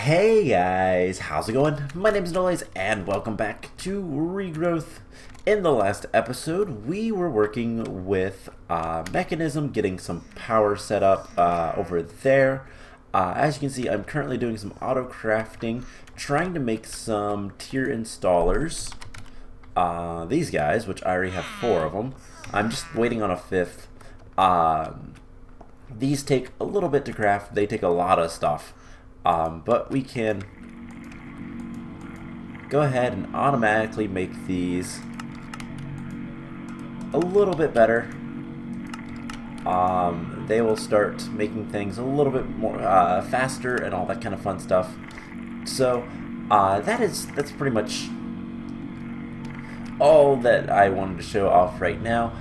Hey guys, how's it going? My name is Noise and welcome back to Regrowth. In the last episode, we were working with Mechanism, getting some power set up over there. As you can see, I'm currently doing some auto crafting, trying to make some tier installers. These guys, which I already have 4 of them. I'm just waiting on a 5th. These take a little bit to craft. They take a lot of stuff. But we can go ahead and automatically make these a little bit better. They will start making things a little bit more faster and all that kind of fun stuff. So that's pretty much all that I wanted to show off right now.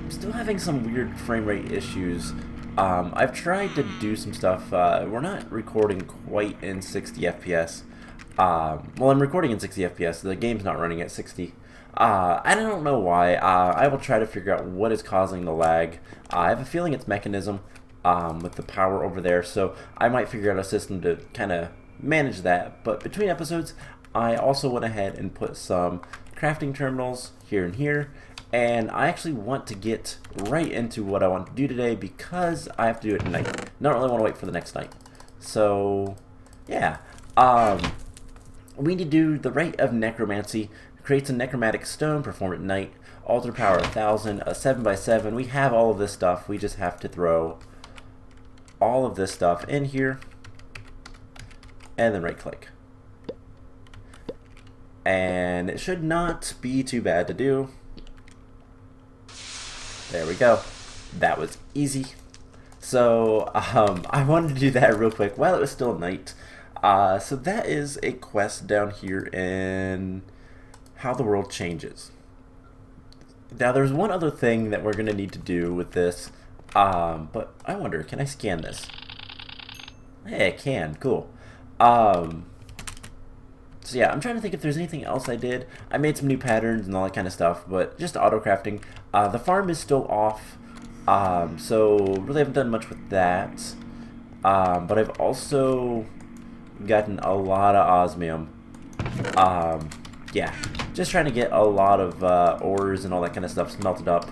Still having some weird frame rate issues. I've tried to do some stuff. We're not recording quite in 60 FPS. Well, I'm recording in 60 FPS. The game's not running at 60. I don't know why. I will try to figure out what is causing the lag. I have a feeling it's Mechanism with the power over there, so I might figure out a system to kind of manage that. But between episodes, I also went ahead and put some crafting terminals here and here. And I actually want to get right into what I want to do today because I have to do it tonight. Not really want to wait for the next night. So, yeah. We need to do the Rite of Necromancy. Creates a necromantic stone, perform at night. Altar power 1000, a 7x7. We have all of this stuff. We just have to throw all of this stuff in here. And then right click. And it should not be too bad to do. There we go. That was easy. So, I wanted to do that real quick while it was still night. So that is a quest down here in How the World Changes. Now, there's one other thing that we're going to need to do with this. But I wonder, can I scan this? Hey, I can. Cool. So yeah, I'm trying to think if there's anything else I did. I made some new patterns and all that kind of stuff, but just auto crafting. The farm is still off, so really haven't done much with that. But I've also gotten a lot of osmium. Yeah, just trying to get a lot of ores and all that kind of stuff smelted up.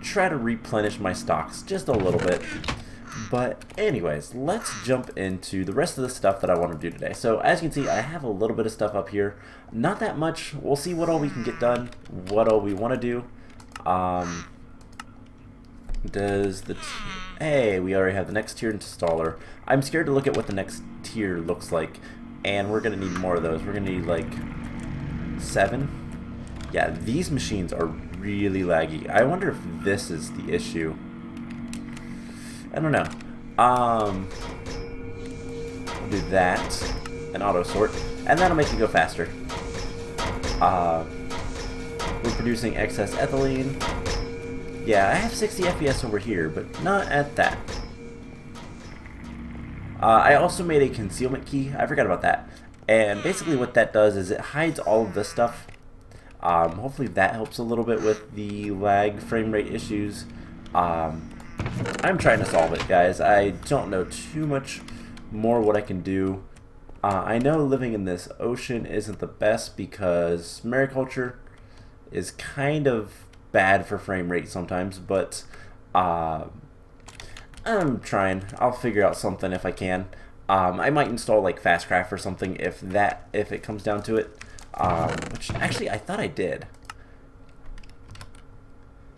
Try to replenish my stocks just a little bit. But anyways, let's jump into the rest of the stuff that I want to do today. So as you can see, I have a little bit of stuff up here. Not that much. We'll see what all we can get done, what all we want to do. Hey, we already have the next tier installer. I'm scared to look at what the next tier looks like, and we're going to need more of those. We're going to need like 7. Yeah, these machines are really laggy. I wonder if this is the issue. I don't know. We'll do that, and auto sort, and that'll make it go faster. We're producing excess ethylene. Yeah, I have 60 FPS over here, but not at that. I also made a concealment key. I forgot about that. And basically what that does is it hides all of this stuff. Hopefully that helps a little bit with the lag frame rate issues. I'm trying to solve it, guys. I don't know too much more what I can do. I know living in this ocean isn't the best because mariculture is kind of bad for frame rate sometimes, but I'm trying. I'll figure out something if I can. I might install like Fastcraft or something if it comes down to it. Which actually I thought I did.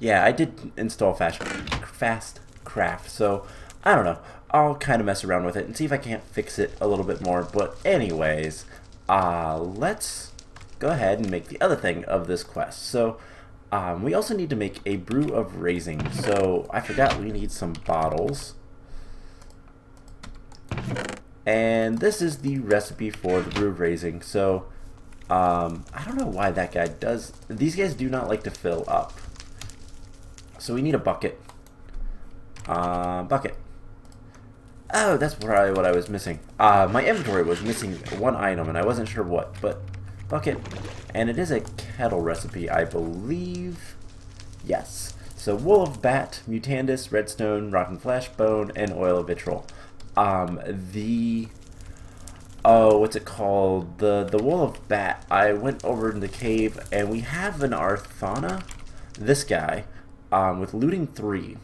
Yeah, I did install Fastcraft, so I don't know. I'll kind of mess around with it and see if I can't fix it a little bit more. But anyways, let's go ahead and make the other thing of this quest. So we also need to make a brew of raising. So I forgot we need some bottles. And this is the recipe for the brew of raising. So I don't know why that guy does. These guys do not like to fill up. So we need a bucket. Bucket. Oh, that's probably what I was missing. My inventory was missing one item, and I wasn't sure what, but bucket. And it is a kettle recipe, I believe. Yes. So wool of bat, mutandis, redstone, rotten flesh, bone, and oil of vitriol. The oh, what's it called? The Wool of Bat. I went over in the cave, and we have an Arthana, this guy, with looting 3.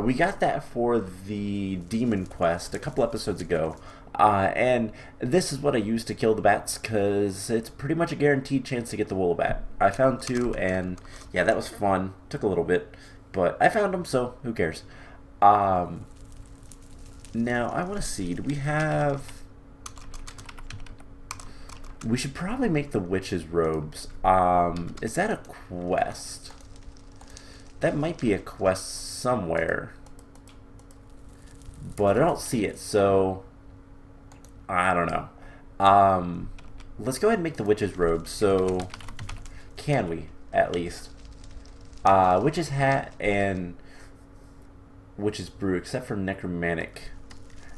We got that for the Demon Quest a couple episodes ago. And this is what I use to kill the bats, because it's pretty much a guaranteed chance to get the Wool of Bat. I found 2, and yeah, that was fun. Took a little bit, but I found them, so who cares? Now, I want to see, do we have... We should probably make the witch's robes. Is that a quest? That might be a quest somewhere. But I don't see it, so... I don't know. Let's go ahead and make the witch's robes, so... Can we, at least? Witch's hat and... Witch's brew, except for necromantic.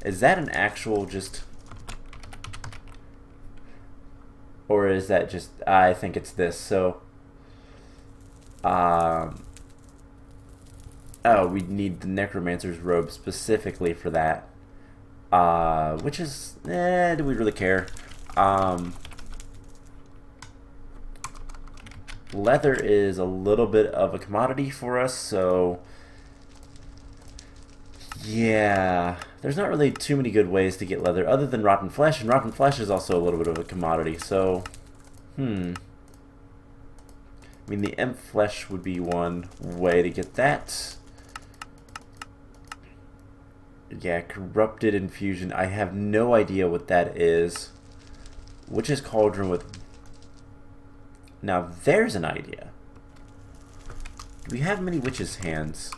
Is that an actual just... Or is that just... I think it's this, so... Oh, we need the necromancer's robe specifically for that. Which is... do we really care? Leather is a little bit of a commodity for us, so... Yeah, there's not really too many good ways to get leather other than rotten flesh, and rotten flesh is also a little bit of a commodity, so, I mean, the imp flesh would be one way to get that. Yeah, corrupted infusion, I have no idea what that is. Witch's cauldron with... Now, there's an idea. Do we have many witches' hands?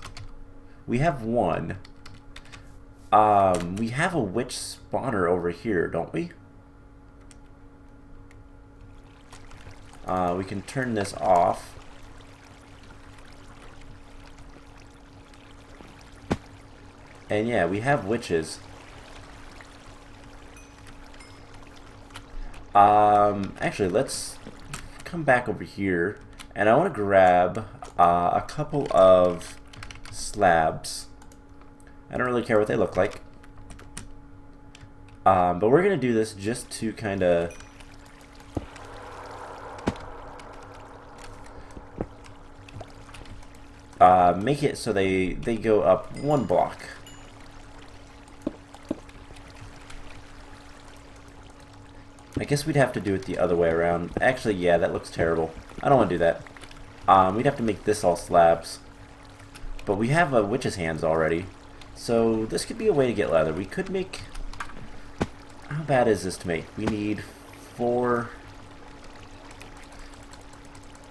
We have one. We have a witch spawner over here, don't we? We can turn this off. And yeah, we have witches. Actually, let's come back over here. And I want to grab a couple of slabs. I don't really care what they look like. But we're going to do this just to kind of... make it so they go up 1 block. I guess we'd have to do it the other way around. Actually, yeah, that looks terrible. I don't want to do that. We'd have to make this all slabs. But we have a witch's hands already. So this could be a way to get leather. We could make... How bad is this to make? We need 4...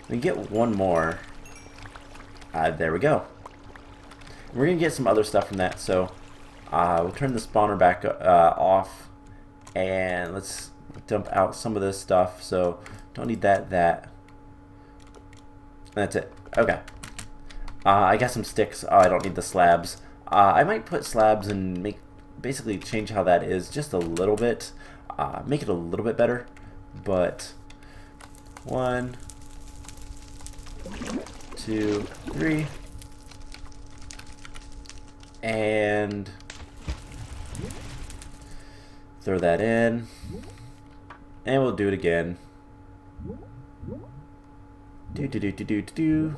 We can get 1 more. There we go. We're going to get some other stuff from that, so we'll turn the spawner back off. And let's dump out some of this stuff. So don't need that. That's it. Okay. I got some sticks. Oh, I don't need the slabs. I might put slabs and basically change how that is just a little bit. Make it a little bit better. But 1, 2, 3. And throw that in. And we'll do it again. Do.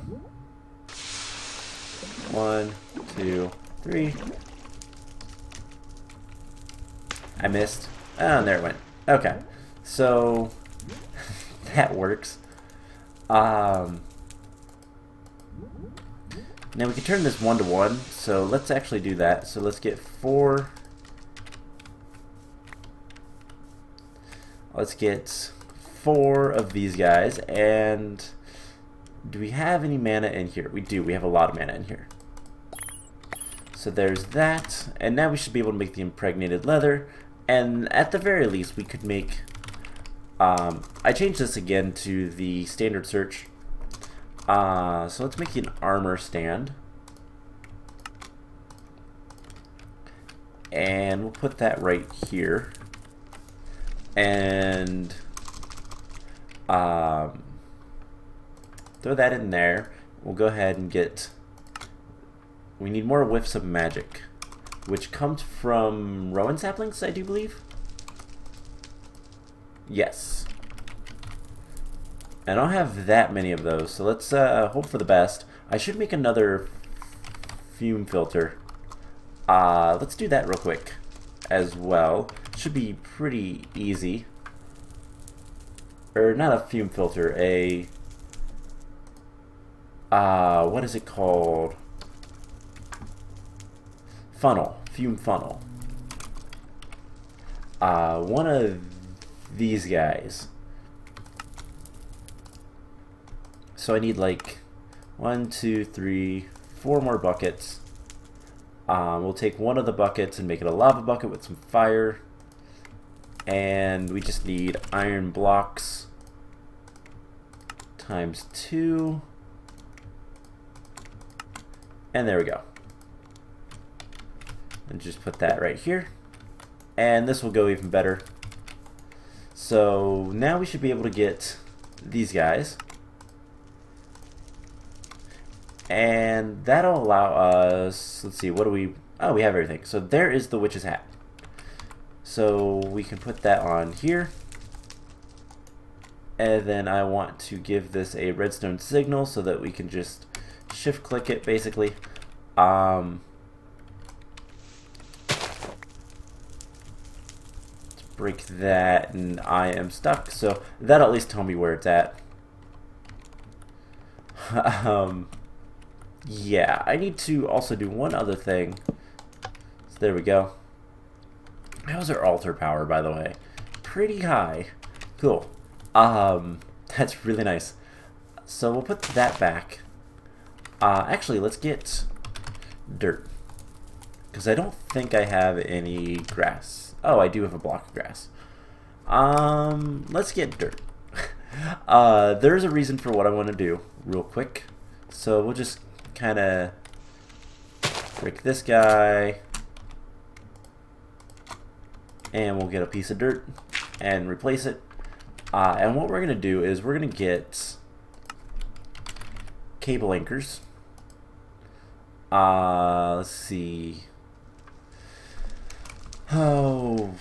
1, 2, 3. I missed. Oh, and there it went. Okay. So that works. Now we can turn this 1 to 1. So let's actually do that. So let's get 4. Let's get 4 of these guys. And do we have any mana in here? We do. We have a lot of mana in here. So there's that. And now we should be able to make the impregnated leather. And at the very least, we could make... I changed this again to the standard search. So let's make an armor stand. And we'll put that right here. And throw that in there. We'll go ahead and get... We need more whiffs of magic, which comes from Rowan saplings, I do believe. Yes. I don't have that many of those, so let's hope for the best. I should make another fume filter. Let's do that real quick as well. Should be pretty easy. Or not a fume filter, a what is it called? Funnel, fume funnel. One of these guys. So I need like 1, 2, 3, 4 more buckets. We'll take one of the buckets and make it a lava bucket with some fire. And we just need iron blocks times 2. And there we go. And just put that right here. And this will go even better. So now we should be able to get these guys. And that'll allow us, let's see, what do we, oh, we have everything. So there is the witch's hat. So we can put that on here. And then I want to give this a redstone signal so that we can just shift click it basically. Let's break that, and I am stuck. So that'll at least tell me where it's at. Yeah, I need to also do one other thing. So there we go. How's our altar power, by the way? Pretty high. Cool. That's really nice. So we'll put that back. Actually, let's get dirt. Because I don't think I have any grass. Oh, I do have a block of grass. Let's get dirt. There's a reason for what I want to do, real quick. So we'll just kind of break this guy, and we'll get a piece of dirt and replace it. And what we're going to do is we're going to get cable anchors. Let's see. Oh,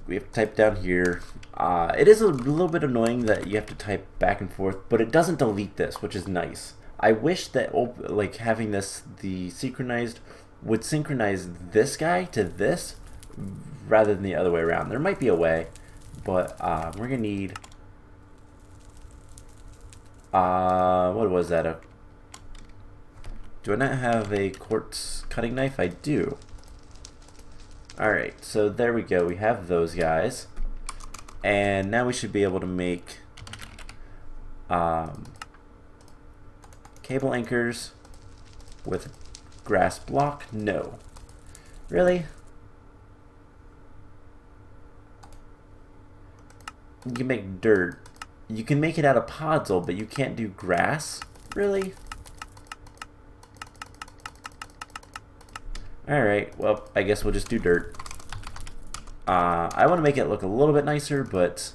we have to type down here. It is a little bit annoying that you have to type back and forth, but it doesn't delete this, which is nice. I wish that like having this the synchronized would synchronize this guy to this rather than the other way around. There might be a way, but we're gonna need what was that? Do I not have a quartz cutting knife? I do. Alright, so there we go. We have those guys. And now we should be able to make cable anchors with grass block. No. Really? You can make dirt. You can make it out of podzol, but you can't do grass? Really? Alright, well, I guess we'll just do dirt. I want to make it look a little bit nicer, but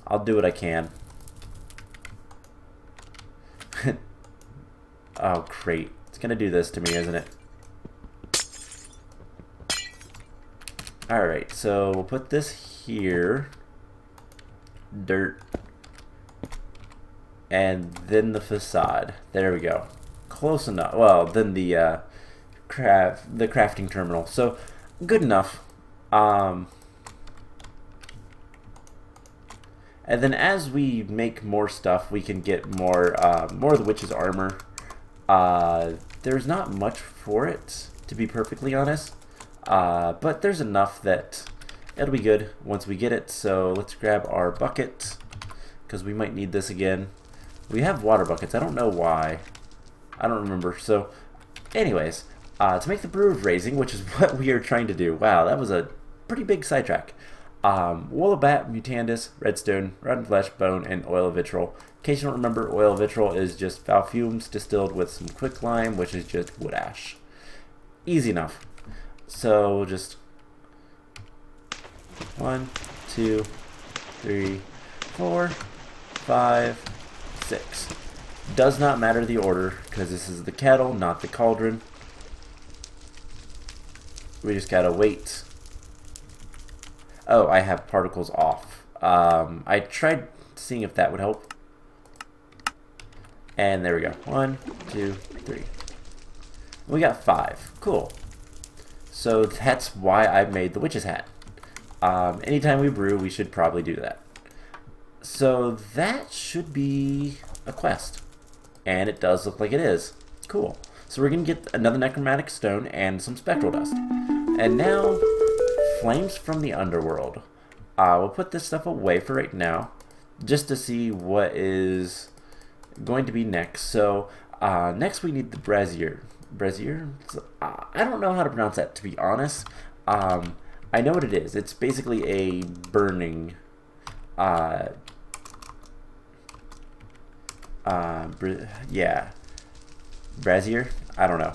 I'll do what I can. Oh, great. It's going to do this to me, isn't it? Alright, so we'll put this here. Dirt. And then the facade. There we go. Close enough. Well, then the crafting terminal. So, good enough. And then as we make more stuff, we can get more of the witch's armor. There's not much for it, to be perfectly honest. But there's enough that it'll be good once we get it. So let's grab our bucket, because we might need this again. We have water buckets. I don't know why. I don't remember. So anyways, to make the brew of raising, which is what we are trying to do. Wow, that was a pretty big sidetrack. Wool of bat, mutandis, redstone, rotten flesh, bone, and oil of vitriol. In case you don't remember, oil of vitriol is just foul fumes distilled with some quicklime, which is just wood ash. Easy enough. So we'll just 1, 2, 3, 4, 5, 6. Does not matter the order, because this is the kettle, not the cauldron. We just gotta wait. Oh, I have particles off. I tried seeing if that would help. And there we go. 1, 2, 3. We got 5. Cool. So that's why I made the witch's hat. Anytime we brew, we should probably do that. So that should be a quest. And it does look like it is. Cool. So we're going to get another necromantic stone and some spectral dust. And now, flames from the underworld. We'll put this stuff away for right now, just to see what is going to be next. So next we need the brazier. Brazier? I don't know how to pronounce that, to be honest. I know what it is. It's basically a burning yeah. Brazier? I don't know.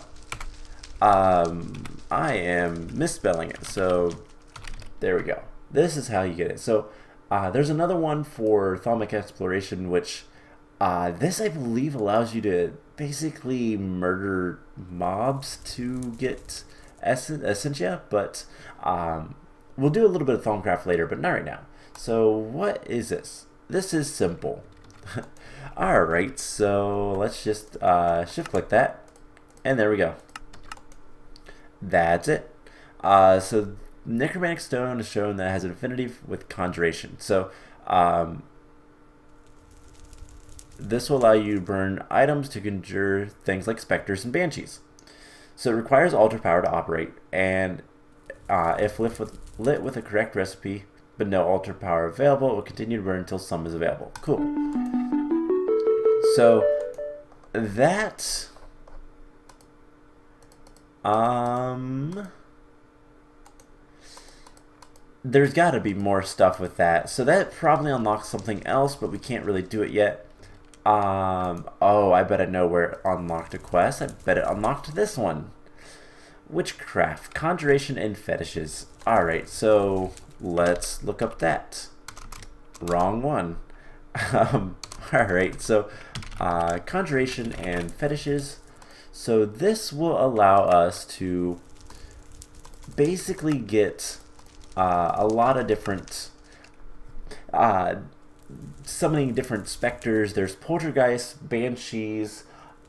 I am misspelling it, so there we go. This is how you get it. So there's another one for Thalmic Exploration, which this I believe allows you to basically murder mobs to get essentia, but we'll do a little bit of Thaumcraft later, but not right now. So what is this? This is simple. Alright, so let's just shift click that, and there we go. That's it. So Necromantic Stone is shown that it has an affinity with Conjuration. So this will allow you to burn items to conjure things like specters and banshees. So it requires altar power to operate, and if lit with a correct recipe, but no altar power available, it will continue to burn until some is available. Cool. So that there's got to be more stuff with that. So that probably unlocks something else, but we can't really do it yet. Oh, I bet I know where it unlocked a quest. I bet it unlocked this one. Witchcraft, Conjuration, and Fetishes. Alright, so let's look up that. Wrong one. Alright, so Conjuration and Fetishes. So this will allow us to basically get a lot of different summoning different specters. There's poltergeists, banshees,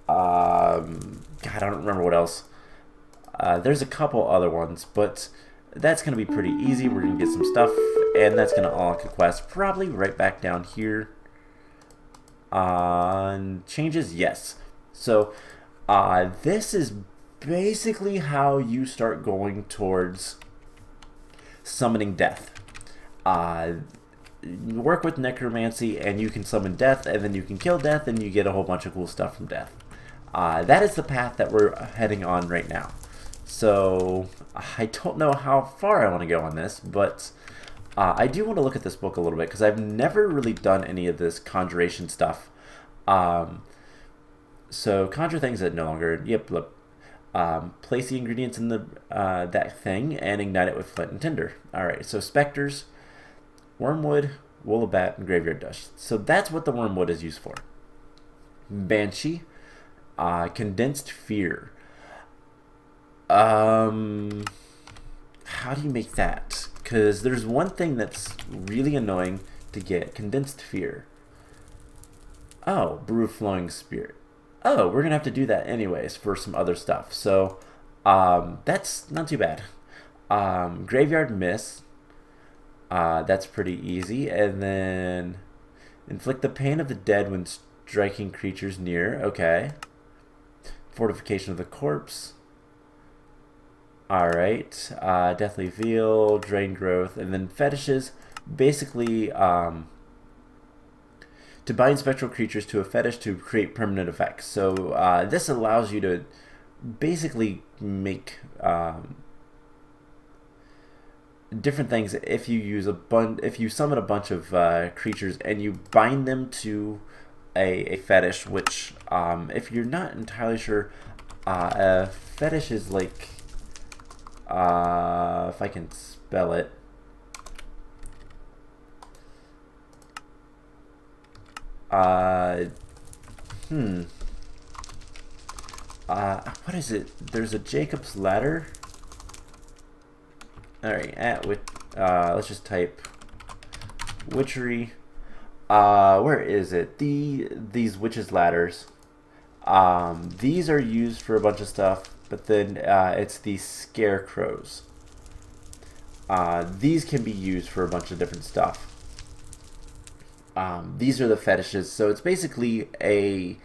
God, I don't remember what else. There's a couple other ones, but that's going to be pretty easy. We're going to get some stuff, and that's going to unlock a quest probably right back down here. Changes, yes. So this is basically how you start going towards summoning death. You work with necromancy, and you can summon death, and then you can kill death, and you get a whole bunch of cool stuff from death. That is the path that we're heading on right now. So I don't know how far I want to go on this, but I do want to look at this book a little bit, because I've never really done any of this conjuration stuff. So conjure things that no longer, yep, look. Place the ingredients in the that thing and ignite it with flint and tinder. Alright, so specters, wormwood, wool of bat, and graveyard dust. So that's what the wormwood is used for. Banshee, condensed fear. How do you make that? Because there's one thing that's really annoying to get. Condensed fear. Oh, brew flowing spirit. Oh, we're going to have to do that anyways for some other stuff. So, that's not too bad. Graveyard Mist. That's pretty easy. And then inflict the pain of the dead when striking creatures near. Okay. Fortification of the corpse. Alright. Deathly Veil, Drain Growth, and then fetishes. Basically, to bind spectral creatures to a fetish to create permanent effects. So this allows you to basically make different things. If you use if you summon a bunch of creatures and you bind them to a fetish, which if you're not entirely sure, a fetish is like if I can spell it. What is it? There's a Jacob's ladder. Alright, let's just type Witchery. Where is it? These witches' ladders. These are used for a bunch of stuff, but then it's the scarecrows. These can be used for a bunch of different stuff. These are the fetishes, so it's basically a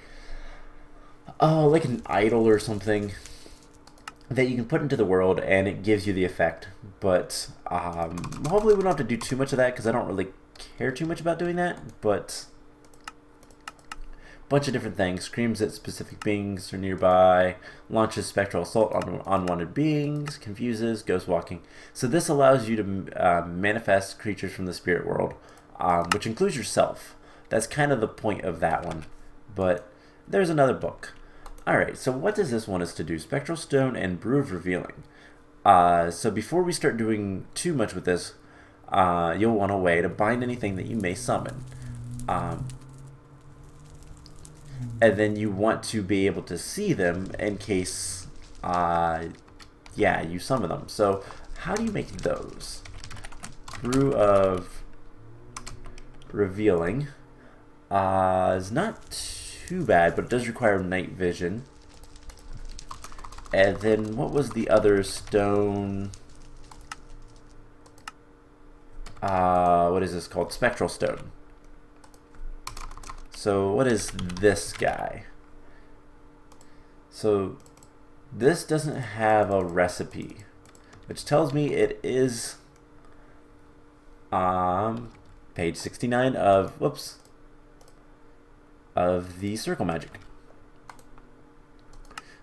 like an idol or something that you can put into the world, and it gives you the effect. But hopefully we don't have to do too much of that, because I don't really care too much about doing that. But a bunch of different things. Screams at specific beings or nearby, launches spectral assault on unwanted beings, confuses, ghost walking. So this allows you to manifest creatures from the spirit world, which includes yourself. That's kind of the point of that one. But there's another book. Alright, so what does this want us to do? Spectral Stone and Brew of Revealing. So before we start doing too much with this, you'll want a way to bind anything that you may summon. And then you want to be able to see them in case, you summon them. So how do you make those? Brew of Revealing is not too bad, but it does require night vision. And then what was the other stone? What is this called? Spectral Stone. So what is this guy? So this doesn't have a recipe, which tells me it is page 69 of the circle magic.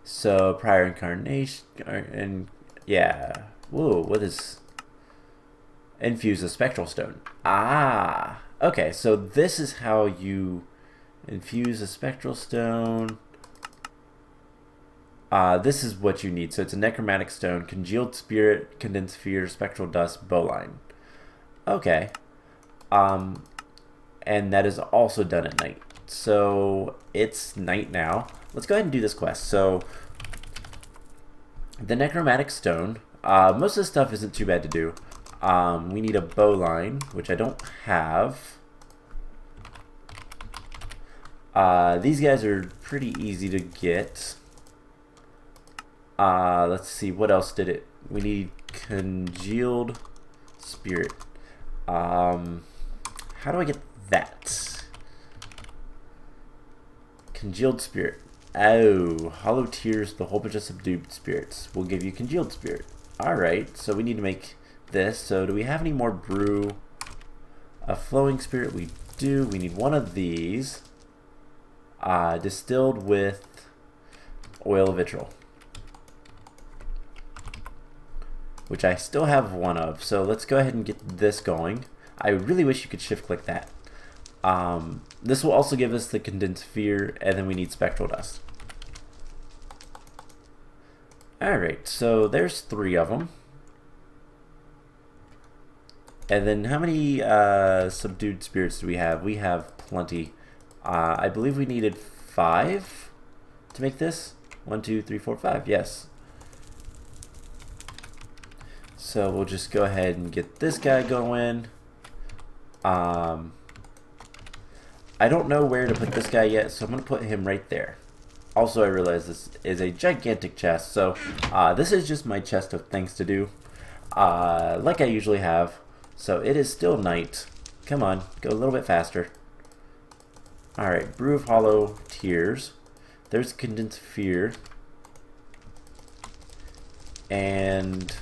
So prior incarnation, and yeah, whoa, what is infuse a spectral stone? Ah, okay, so this is how you infuse a spectral stone. This is what you need. So it's a necromantic stone, congealed spirit, condensed fear, spectral dust, bowline. Okay. And that is also done at night. So it's night now. Let's go ahead and do this quest. So the necromantic stone, most of the stuff isn't too bad to do. We need a bowline, which I don't have. These guys are pretty easy to get. Let's see, what else did it? We need congealed spirit. How do I get that? Congealed spirit. Oh, hollow tears, the whole bunch of subdued spirits will give you congealed spirit. Alright, so we need to make this. So do we have any more brew? A flowing spirit, we do. We need one of these. Distilled with oil of vitriol, which I still have one of. So let's go ahead and get this going. I really wish you could shift click that. This will also give us the condensed fear, and then we need spectral dust. Alright, so there's 3 of them. And then how many subdued spirits do we have? We have plenty. I believe we needed 5 to make this. 1, 2, 3, 4, 5. Yes. So we'll just go ahead and get this guy going. I don't know where to put this guy yet, so I'm going to put him right there. Also, I realize this is a gigantic chest, so this is just my chest of things to do, like I usually have. So it is still night. Come on, go a little bit faster. Alright, Brew of Hollow Tears. There's Condensed Fear. And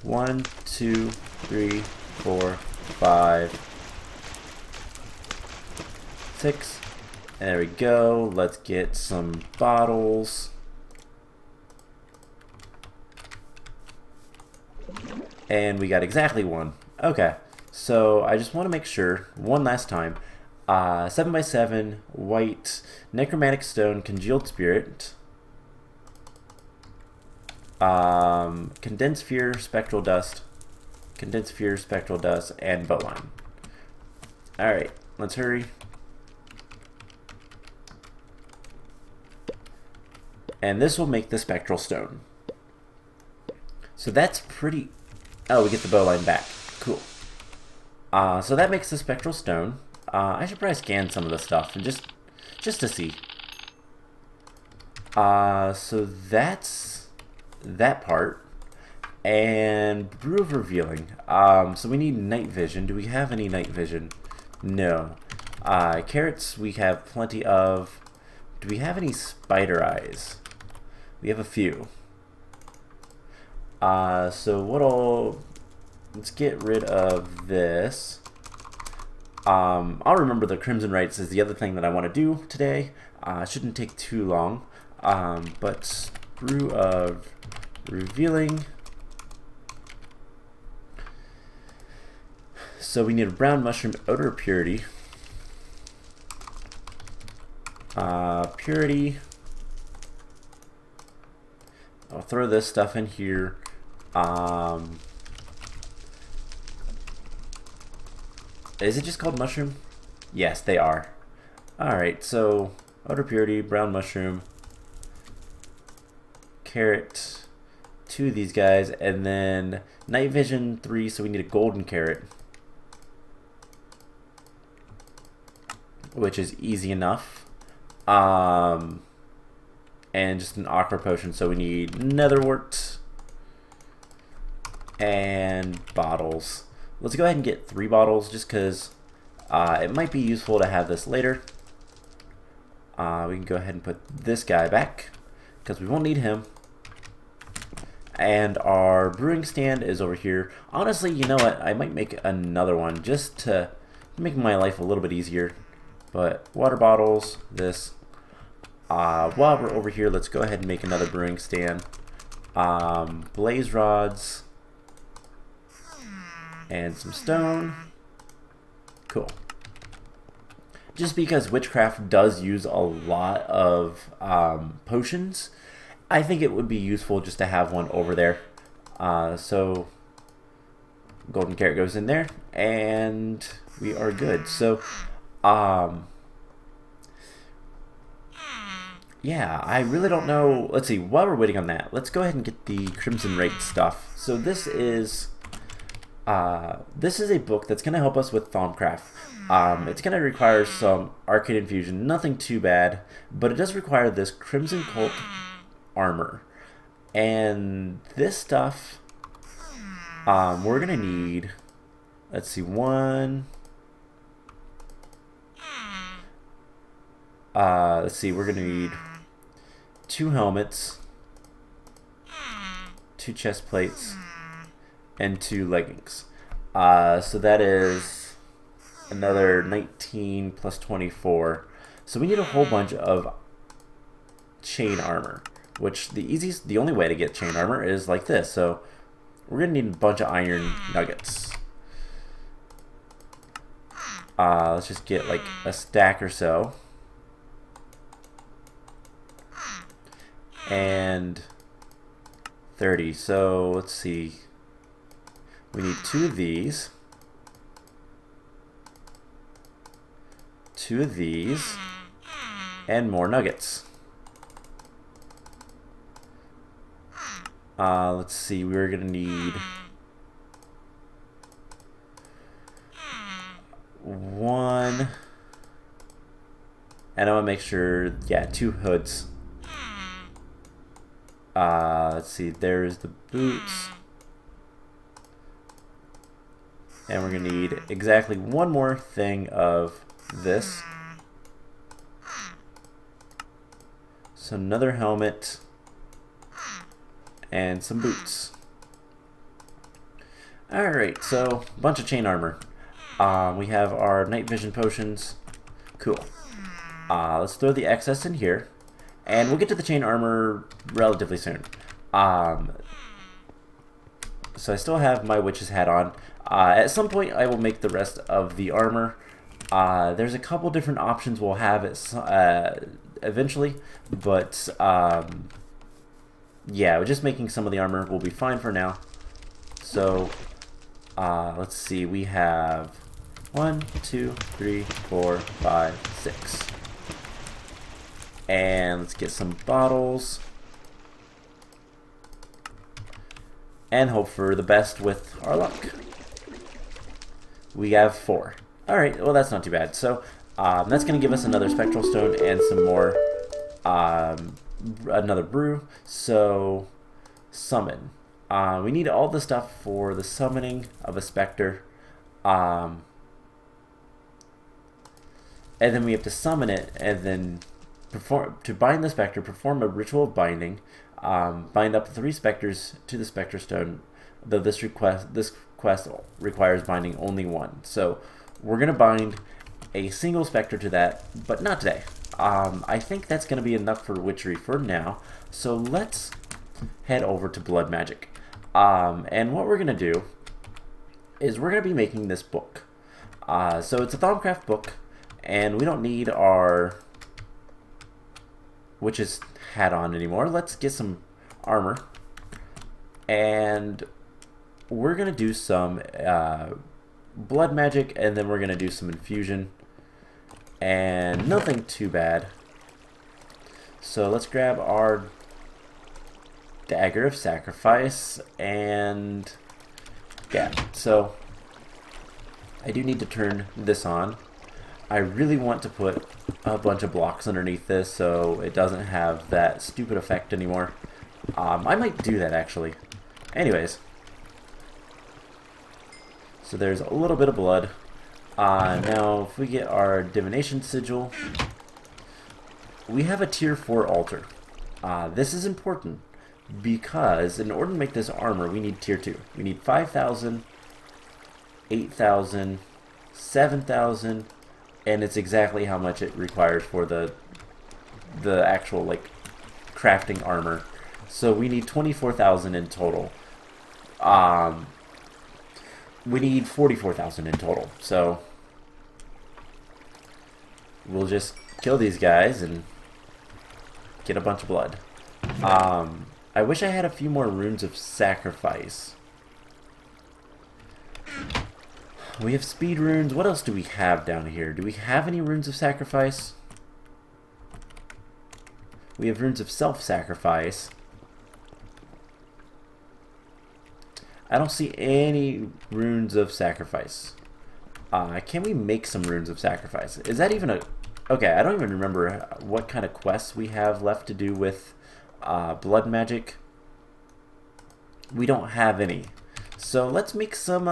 1, 2, 3, 4, 5, 6. And there we go. Let's get some bottles. And we got exactly 1. Okay. So I just want to make sure, one last time, 7x7, white, necromantic stone, congealed spirit, condensed fear, spectral dust, and bowline. Alright, let's hurry. And this will make the spectral stone. So that's pretty... Oh, we get the bowline back. Cool. So that makes the spectral stone. I should probably scan some of the stuff and just to see. So that's that part. And brew of revealing. So we need night vision. Do we have any night vision? No. Carrots we have plenty of. Do we have any spider eyes? We have a few. So let's get rid of this. I'll remember the Crimson Rites is the other thing that I want to do today. Shouldn't take too long. But brew of revealing. So we need a brown mushroom odor purity. Purity. I'll throw this stuff in here. Is it just called mushroom? Yes, they are. Alright, so odor purity, brown mushroom, carrot, 2 of these guys, and then night vision 3, so we need a golden carrot. Which is easy enough. And just an aqua potion, so we need netherwort and bottles. Let's go ahead and get 3 bottles just because it might be useful to have this later. We can go ahead and put this guy back because we won't need him. And our brewing stand is over here. Honestly, you know what? I might make another one just to make my life a little bit easier. But water bottles, this. While we're over here, let's go ahead and make another brewing stand. Blaze rods. And some stone. Cool. Just because witchcraft does use a lot of potions, I think it would be useful just to have one over there. So golden carrot goes in there, and we are good. So, yeah, I really don't know. Let's see. While we're waiting on that, let's go ahead and get the Crimson Rites stuff. So this is a book that's going to help us with Thaumcraft. It's going to require some arcane infusion, nothing too bad, but it does require this Crimson Cult armor. And this stuff, we're going to need, let's see, we're going to need 2 helmets, 2 chest plates, and 2 leggings. So that is another 19 plus 24. So we need a whole bunch of chain armor, which the only way to get chain armor is like this. So we're gonna need a bunch of iron nuggets. Let's just get like a stack or so. And 30. So let's see. We need 2 of these. 2 of these. And more nuggets. Let's see. We're going to need 1. And I want to make sure, yeah, 2 hoods. Let's see, there's the boots. And we're going to need exactly 1 more thing of this. So another helmet. And some boots. Alright, so a bunch of chain armor. We have our night vision potions. Cool. Let's throw the excess in here. And we'll get to the chain armor relatively soon. So I still have my witch's hat on. At some point I will make the rest of the armor. There's a couple different options we'll have it eventually, but yeah, just making some of the armor will be fine for now. So let's see, we have 1, 2, 3, 4, 5, 6. And let's get some bottles. And hope for the best with our luck. We have 4. Alright, well that's not too bad. So that's going to give us another spectral stone and some more, another brew. So summon. We need all the stuff for the summoning of a specter. And then we have to summon it and then to bind the specter, perform a ritual of binding, bind up 3 specters to the specter stone, though this quest requires binding only 1. So we're going to bind a single specter to that, but not today. I think that's going to be enough for Witchery for now, so let's head over to Blood Magic. And what we're going to do is we're going to be making this book. So it's a Thaumcraft book, and we don't need our witch's hat on anymore. Let's get some armor, and we're going to do some blood magic, and then we're going to do some infusion, and nothing too bad. So let's grab our dagger of sacrifice, and yeah, so I do need to turn this on. I really want to put a bunch of blocks underneath this so it doesn't have that stupid effect anymore. I might do that actually. Anyways, so there's a little bit of blood. Now if we get our divination sigil, we have a tier 4 altar. This is important because in order to make this armor we need tier 2. We need 5,000, 8,000, 7,000, and it's exactly how much it requires for the actual like crafting armor. So we need 24,000 in total. We need 44,000 in total. So we'll just kill these guys and get a bunch of blood. I wish I had a few more runes of sacrifice. We have speed runes. What else do we have down here? Do we have any runes of sacrifice? We have runes of self-sacrifice. I don't see any runes of sacrifice. Can we make some runes of sacrifice? Is that even a... Okay, I don't even remember what kind of quests we have left to do with blood magic. We don't have any. So let's make some...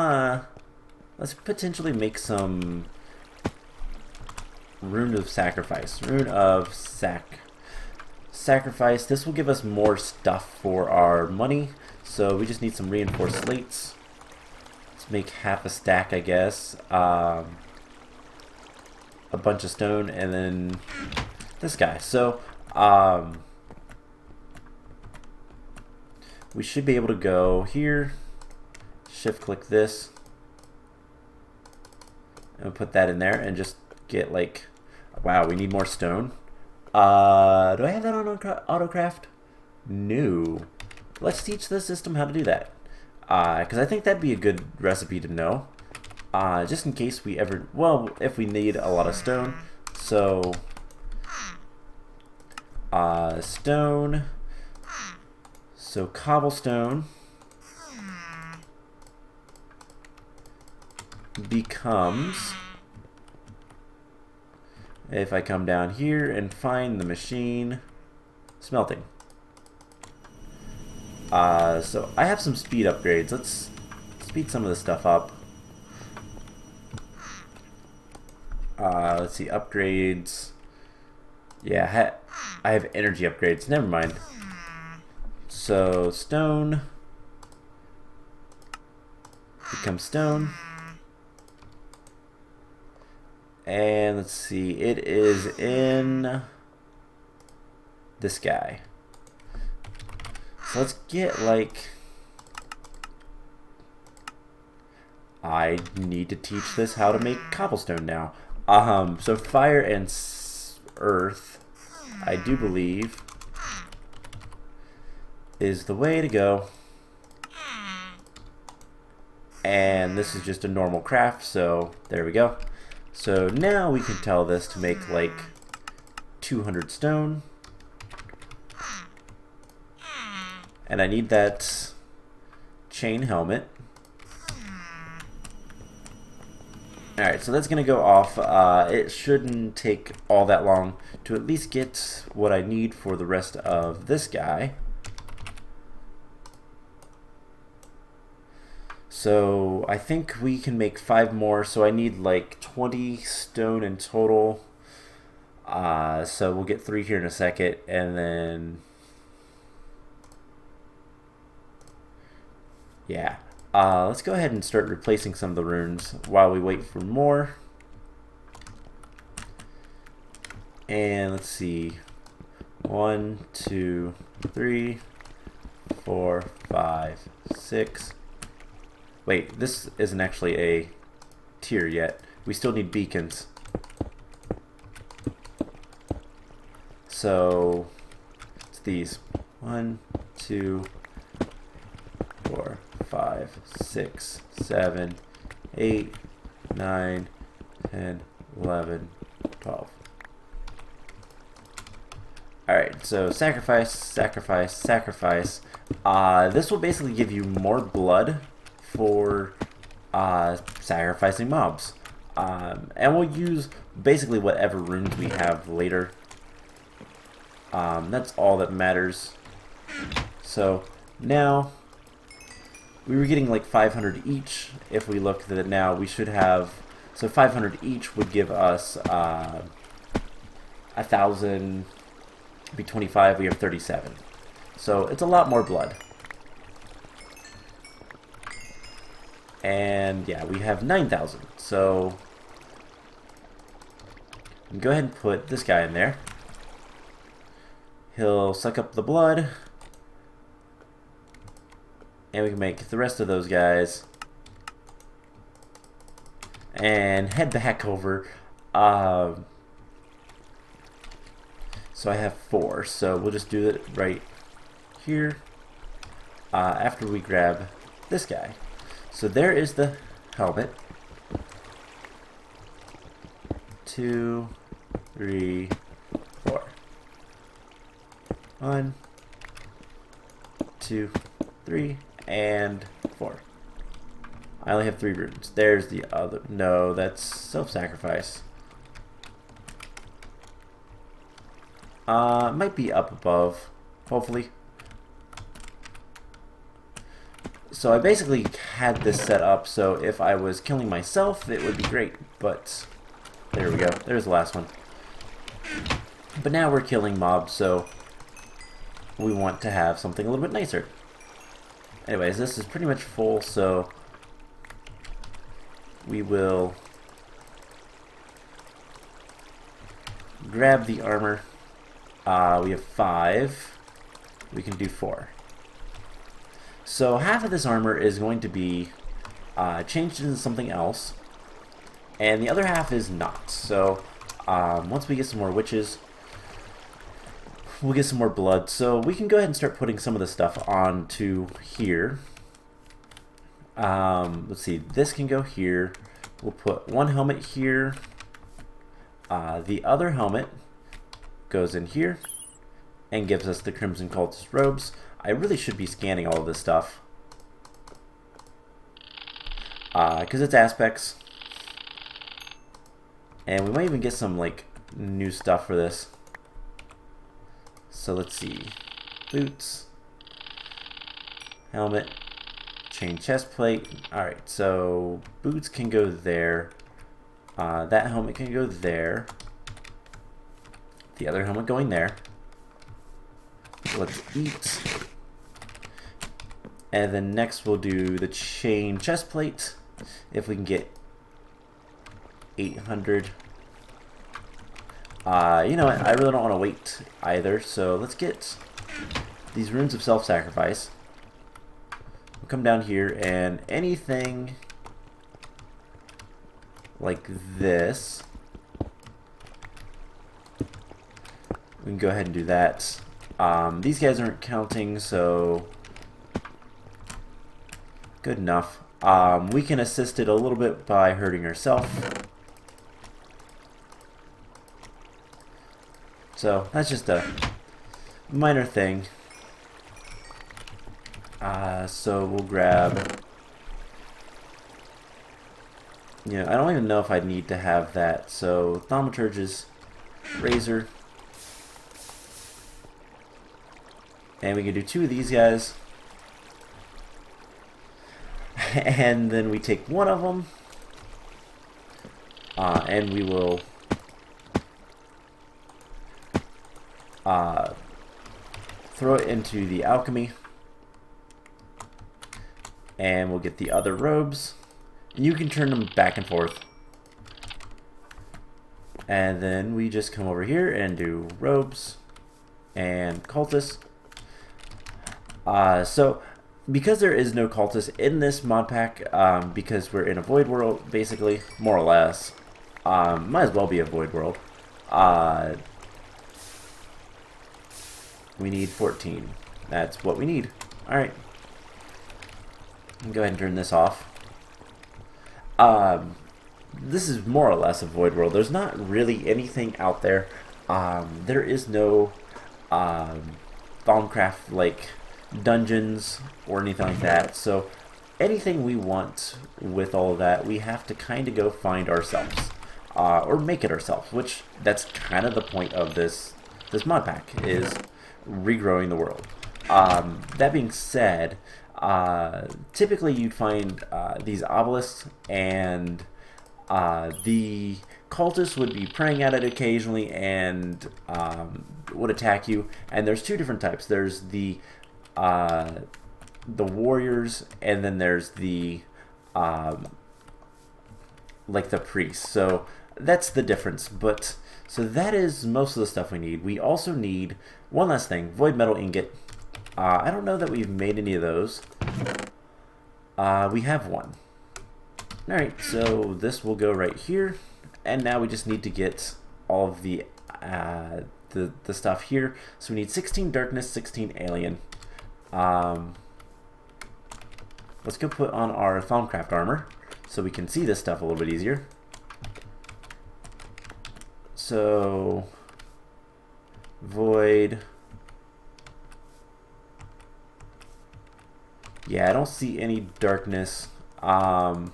let's potentially make some rune of sacrifice. Rune of sacrifice. This will give us more stuff for our money. So we just need some reinforced slates. Let's make half a stack, I guess. A bunch of stone, and then this guy. So we should be able to go here. Shift click this. And put that in there and just get like, wow, we need more stone. Do I have that on autocraft? No. Let's teach the system how to do that. Because I think that'd be a good recipe to know. Just in case we ever, well, if we need a lot of stone. So, stone. So cobblestone becomes, if I come down here and find the machine, smelting. So I have some speed upgrades. Let's speed some of this stuff up. Let's see, upgrades. Yeah, I have energy upgrades. Never mind. So stone becomes stone. And let's see, it is in this guy. So let's get like, I need to teach this how to make cobblestone now. So fire and earth, I do believe, is the way to go. And this is just a normal craft, so there we go. So now we can tell this to make like 200 stone. And I need that chain helmet. Alright, so that's going to go off. It shouldn't take all that long to at least get what I need for the rest of this guy. So I think we can make 5 more, so I need like 20 stone in total. So we'll get 3 here in a second, and then... yeah. Let's go ahead and start replacing some of the runes while we wait for more. And let's see. 1, 2, 3, 4, 5, 6. Wait, this isn't actually a tier yet. We still need beacons. So it's these. 1, 2, 4, 5, 6, 7, 8, 9, 10, 11, 12. Alright, so sacrifice, sacrifice, sacrifice. This will basically give you more blood for sacrificing mobs. And we'll use basically whatever runes we have later. That's all that matters. So now, we were getting like 500 each. If we look at it now, we should have, so 500 each would give us 1,000, be 25, we have 37. So it's a lot more blood. And yeah, we have 9,000. So go ahead and put this guy in there. He'll suck up the blood. And we can make the rest of those guys. And head back over. So I have 4. So we'll just do it right here. After we grab this guy. So there is the helmet. 2, 3, 4. 1, 2, 3, and 4. I only have 3 runes. There's the other. No, that's self-sacrifice. Might be up above, hopefully. So I basically had this set up so if I was killing myself, it would be great. But there we go. There's the last one. But now we're killing mobs, so we want to have something a little bit nicer. Anyways, this is pretty much full, so we will grab the armor. We have 5. We can do 4. So half of this armor is going to be changed into something else, and the other half is not. So once we get some more witches, we'll get some more blood. So we can go ahead and start putting some of the stuff onto here. Let's see, this can go here. We'll put one helmet here. The other helmet goes in here and gives us the Crimson Cultist robes. I really should be scanning all of this stuff because it's aspects, and we might even get some like new stuff for this. So let's see, boots, helmet, chain chest plate. All right, so boots can go there. That helmet can go there. The other helmet going there. Let's eat. And then next we'll do the chain chest plate. If we can get 800. You know what? I really don't want to wait either. So let's get these runes of self-sacrifice. We'll come down here and anything like this, we can go ahead and do that. These guys aren't counting, so good enough. We can assist it a little bit by hurting ourselves. So that's just a minor thing. So we'll grab I don't even know if I need to have that. So Thaumaturge's Razor. And we can do 2 of these guys. And then we take one of them. And we will throw it into the alchemy. And we'll get the other robes. You can turn them back and forth. And then we just come over here and do robes and cultists. So because there is no cultist in this mod pack, because we're in a void world, basically, more or less, might as well be a void world. We need 14. That's what we need. Alright. Go ahead and turn this off. This is more or less a void world. There's not really anything out there. There is no Thaumcraft like dungeons or anything like that. So anything we want with all of that, we have to kind of go find ourselves, or make it ourselves. Which that's kind of the point of this mod pack, is regrowing the world. That being said, typically you'd find these obelisks, and the cultists would be praying at it occasionally and would attack you. And there's 2 different types. There's the warriors, and then there's the like the priests. So that's the difference. But so that is most of the stuff we need. We also need one last thing: void metal ingot. I don't know that we've made any of those. We have one. Alright, so this will go right here. And now we just need to get all of the stuff here. So we need 16 darkness, 16 alien. Let's go put on our Thaumcraft armor so we can see this stuff a little bit easier. So void. Yeah, I don't see any darkness. Metallum.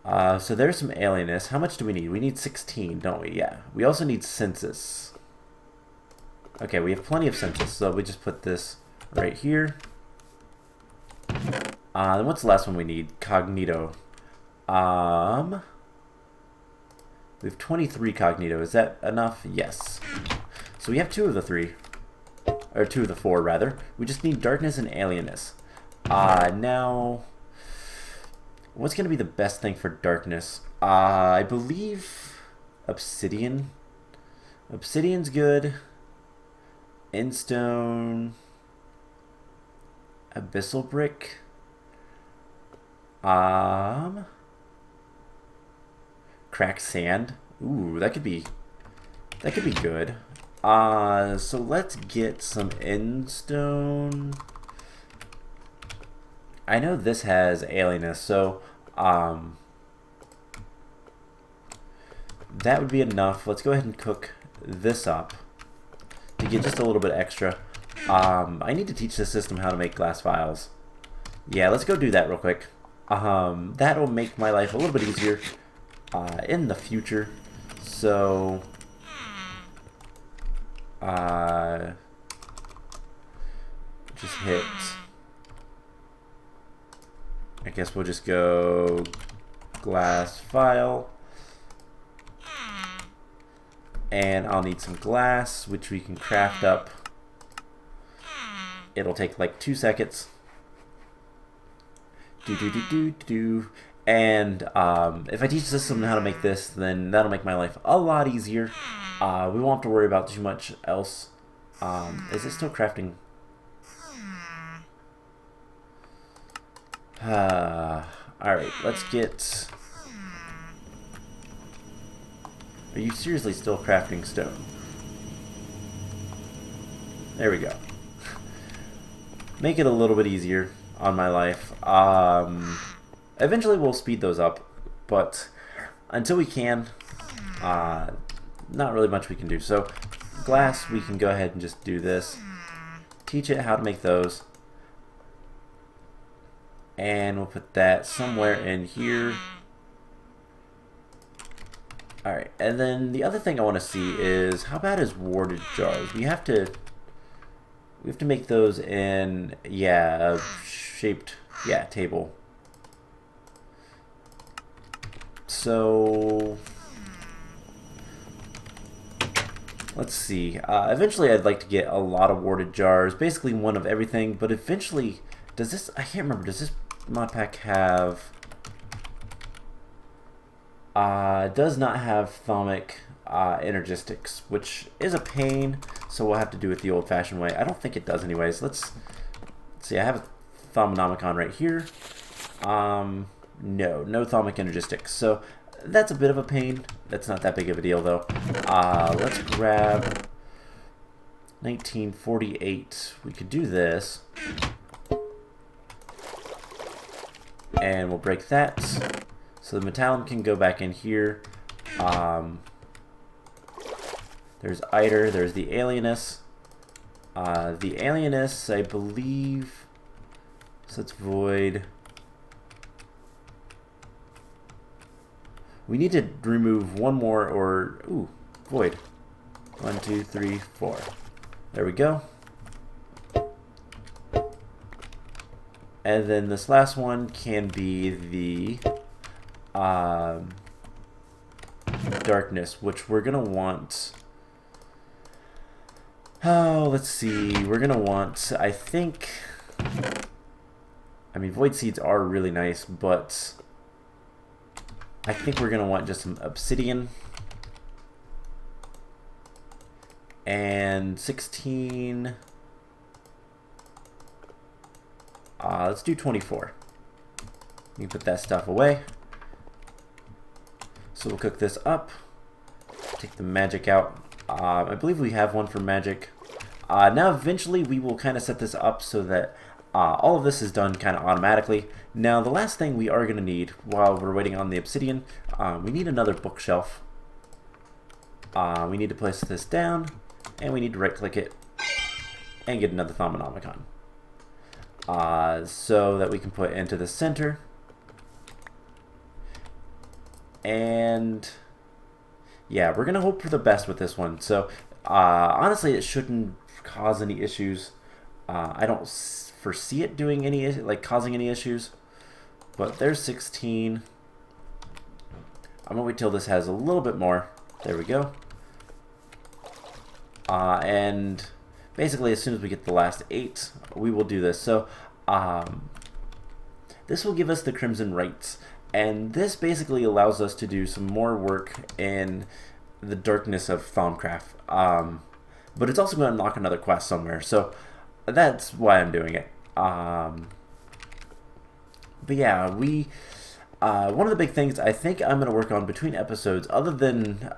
So there's some alienness. How much do we need? We need 16, don't we? Yeah. We also need census. Okay, we have plenty of census, so we just put this right here. Then what's the last one we need? Cognito. We have 23 cognito. Is that enough? Yes. So we have 2 of the 3. Or 2 of the 4, rather. We just need darkness and alienness. Now, what's going to be the best thing for darkness? I believe obsidian. Obsidian's good. Endstone. Abyssal brick. Cracked sand. Ooh, that could be good. So let's get some endstone. I know this has alienness, so that would be enough. Let's go ahead and cook this up to get just a little bit extra. I need to teach the system how to make glass vials. Yeah, let's go do that real quick. That'll make my life a little bit easier in the future. So just hit, I guess we'll just go glass file, and I'll need some glass, which we can craft up. It'll take like 2 seconds. And if I teach the system how to make this, then that'll make my life a lot easier. We won't have to worry about too much else. Is it still crafting? Alright, let's get... Are you seriously still crafting stone? There we go. Make it a little bit easier on my life. Eventually we'll speed those up, but until we can, not really much we can do. So glass, we can go ahead and just do this. Teach it how to make those. And we'll put that somewhere in here. Alright, and then the other thing I want to see is how bad is warded jars? We have to make those in, yeah, a shaped, yeah, table. So let's see. Eventually I'd like to get a lot of warded jars, basically one of everything, but eventually, does this, I can't remember, does this mod pack have, does not have Thaumcraft energistics, which is a pain, so we'll have to do it the old-fashioned way. I don't think it does anyways. Let's see, I have a Thaumanomicon right here. No Thaumcraft energistics, so that's a bit of a pain. That's not that big of a deal, though. Let's grab 1948. We could do this. And we'll break that. So the Metallum can go back in here. There's Eider, there's the Alienus. The Alienus, I believe, so it's Void. We need to remove one more, or, ooh, Void. 1, 2, 3, 4. There we go. And then this last one can be the Darkness, which we're going to want. Oh, let's see. We're going to want, I think, I mean, Void Seeds are really nice, but I think we're going to want just some Obsidian. And 16. Let's do 24. You can put that stuff away. So we'll cook this up. Take the magic out. I believe we have one for magic. Now eventually we will kind of set this up so that all of this is done kind of automatically. Now the last thing we are going to need while we're waiting on the obsidian, we need another bookshelf. We need to place this down, and we need to right click it and get another Thaumanomicon. So that we can put into the center. And yeah, we're gonna hope for the best with this one. So honestly, it shouldn't cause any issues. I don't foresee it doing any, like, causing any issues. But there's 16. I'm gonna wait till this has a little bit more. There we go. And basically, as soon as we get the last 8, we will do this. So this will give us the Crimson Rites. And this basically allows us to do some more work in the darkness of Thaumcraft. But it's also going to unlock another quest somewhere. So that's why I'm doing it. But yeah, one of the big things I think I'm going to work on between episodes, other than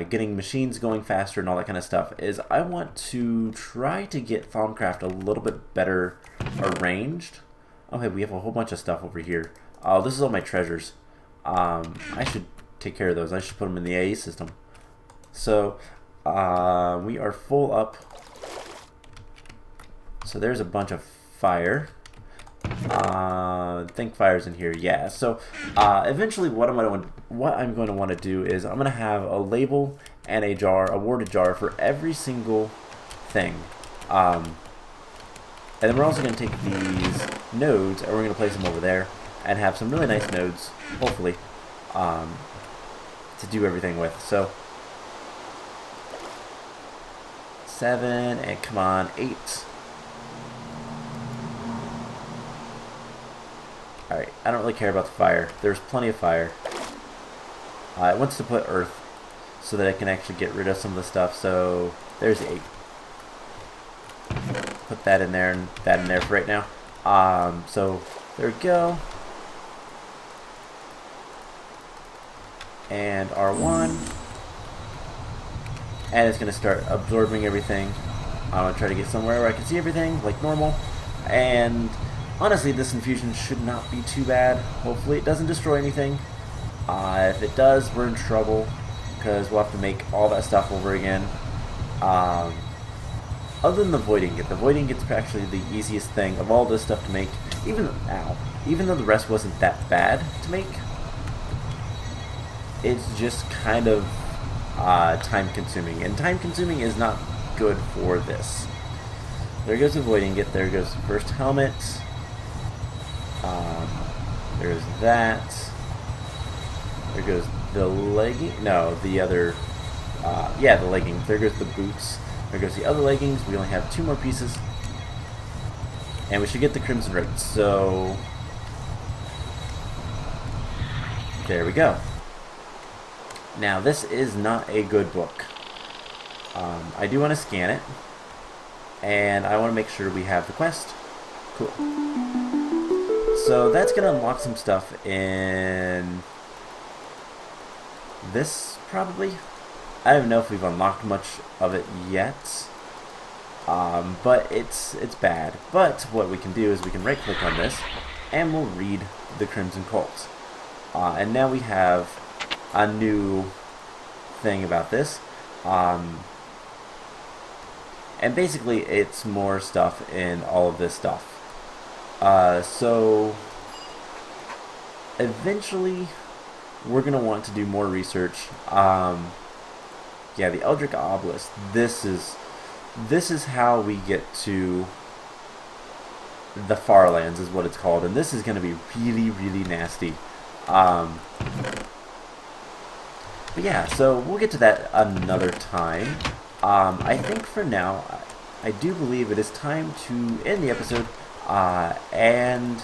getting machines going faster and all that kind of stuff, is I want to try to get Thaumcraft a little bit better arranged. Okay, we have a whole bunch of stuff over here. Oh, this is all my treasures. I should take care of those. I should put them in the AE system. So, we are full up. So there's a bunch of fire. I think fire's in here. Yeah. So, eventually, what I'm going to want to do is I'm going to have a label and a jar, a warded jar for every single thing. And then we're also going to take these nodes and we're going to place them over there and have some really nice nodes, hopefully, to do everything with. So 7, and come on, 8. Alright, I don't really care about the fire. There's plenty of fire. It wants to put earth so that I can actually get rid of some of the stuff. So there's 8. Put that in there and that in there for right now. So there we go. And R1. And it's going to start absorbing everything. I'm going to try to get somewhere where I can see everything like normal. And honestly, this infusion should not be too bad. Hopefully it doesn't destroy anything. If it does, we're in trouble, because we'll have to make all that stuff over again. other than the Void Ingot. The Void Ingot's actually the easiest thing of all this stuff to make, even though the rest wasn't that bad to make. It's just kind of time-consuming, and time-consuming is not good for this. There goes the Void Ingot, there goes the first helmet, there's that, there goes the legging, no, the other, yeah, the leggings, there goes the boots, there goes the other leggings. We only have 2 more pieces, and we should get the Crimson Rites, so there we go. Now, this is not a good book. I do want to scan it, and I want to make sure we have the quest. Cool. So that's going to unlock some stuff in this, probably. I don't know if we've unlocked much of it yet, but it's bad. But what we can do is we can right-click on this, and we'll read the Crimson Cult. And now we have a new thing about this. And basically it's more stuff in all of this stuff. So eventually we're going to want to do more research. Yeah, the Eldritch Obelisk. This is how we get to the Farlands, is what it's called, and this is going to be really, really nasty. But yeah, so we'll get to that another time. I think for now, I do believe it is time to end the episode. And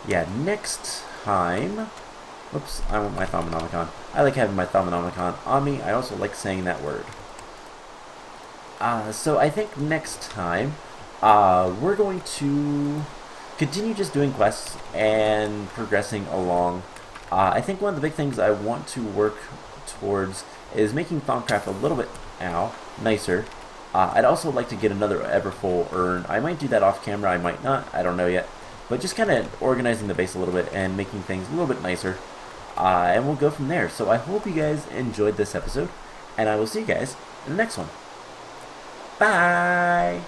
yeah, next time. Whoops, I want my Thaumanomicon. I like having my Thaumanomicon on me. I also like saying that word. So I think next time, we're going to continue just doing quests and progressing along. I think one of the big things I want to work towards is making Thaumcraft a little bit nicer. I'd also like to get another Everfull urn. I might do that off camera, I might not, I don't know yet. But just kind of organizing the base a little bit and making things a little bit nicer. And we'll go from there. So I hope you guys enjoyed this episode, and I will see you guys in the next one. Bye!